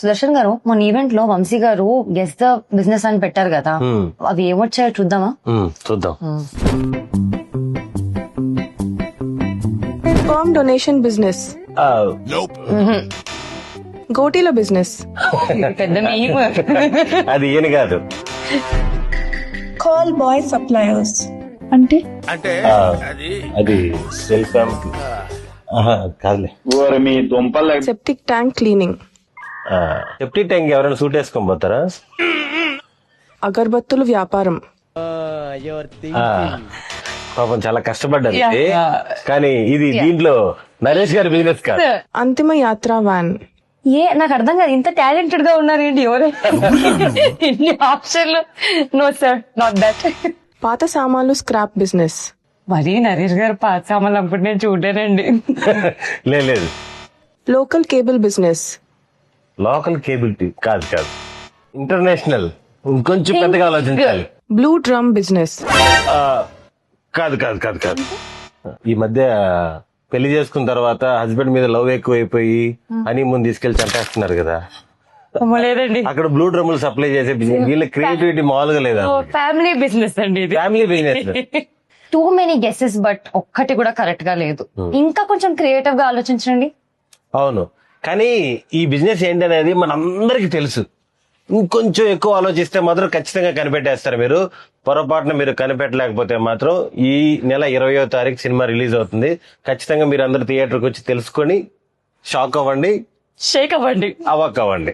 సుదర్శన్ గారు మొన్న ఈవెంట్ లో వంశీ గారు గెస్ట్ ద బిజినెస్ అని పెట్టారు కదా, అవి ఏమొచ్చాయో చూద్దామా? చూద్దాం. స్పర్మ్ డొనేషన్ బిజినెస్, గోటీల బిజినెస్, పెద్ద meme. అది ఈయన కాదు. కాల్ బాయ్ సప్లయర్స్ అంటే అది సెల్ఫ్ కాదులే. Septic tank cleaning, septic tank ఎవరైనా సూట్ వేసుకొని పోతారా? అగరబత్తులు వ్యాపారం, పాపం చాలా కష్టపడ్డారు కానీ ఇది దీంట్లో నరేష్ గారి బిజినెస్ కాదు. అంతిమ యాత్ర వ్యాన్, నాకు అర్థం కాదు, ఇంత టాలెంటెడ్ గా ఉన్నారు ఏంటి ఎవరు? ఇన్ని ఆప్షన్లు. No sir, not that. పాత సామాన్లు స్క్రాప్ బిజినెస్, మరి నరేష్ గారు పాత సామాన్లు అప్పుడు నేను చూడలేనండి. లేదు. Local cable business, local cable కాదు, ఇంటర్నేషనల్. ఇంకొంచెం పెద్దగా ఆలోచించాలి. బ్లూ డ్రమ్ బిజినెస్, కాదు. ఈ మధ్య పెళ్లి చేసుకున్న తర్వాత హస్బెండ్ మీద లవ్ ఎక్కువైపోయి అని ముందు తీసుకెళ్లి చంపేస్తున్నారు కదా, లేదండి. అక్కడ బ్లూ డ్రమ్ములు సప్లై చేసే బిజినెస్. వీళ్ళ క్రియేటివిటీ మామూలుగా లేదా? ఫ్యామిలీ బిజినెస్ అండి ఇది. Family business. Too many guesses, but ఒక్కటి కూడా కరెక్ట్ గా లేదు. ఇంకా కొంచెం క్రియేటివ్ గా ఆలోచించండి. అవును, కానీ ఈ బిజినెస్ ఏంటనేది మనందరికి తెలుసు. ఇంకొంచెం ఎక్కువ ఆలోచిస్తే మాత్రం ఖచ్చితంగా కనిపెట్టేస్తారు మీరు. పొరపాటున మీరు కనిపెట్టలేకపోతే మాత్రం ఈ నెల 20వ తారీఖు సినిమా రిలీజ్ అవుతుంది. ఖచ్చితంగా మీరు అందరు థియేటర్కి వచ్చి తెలుసుకొని షాక్ అవ్వండి, షేక్ అవ్వండి, అవాక్ అవ్వండి.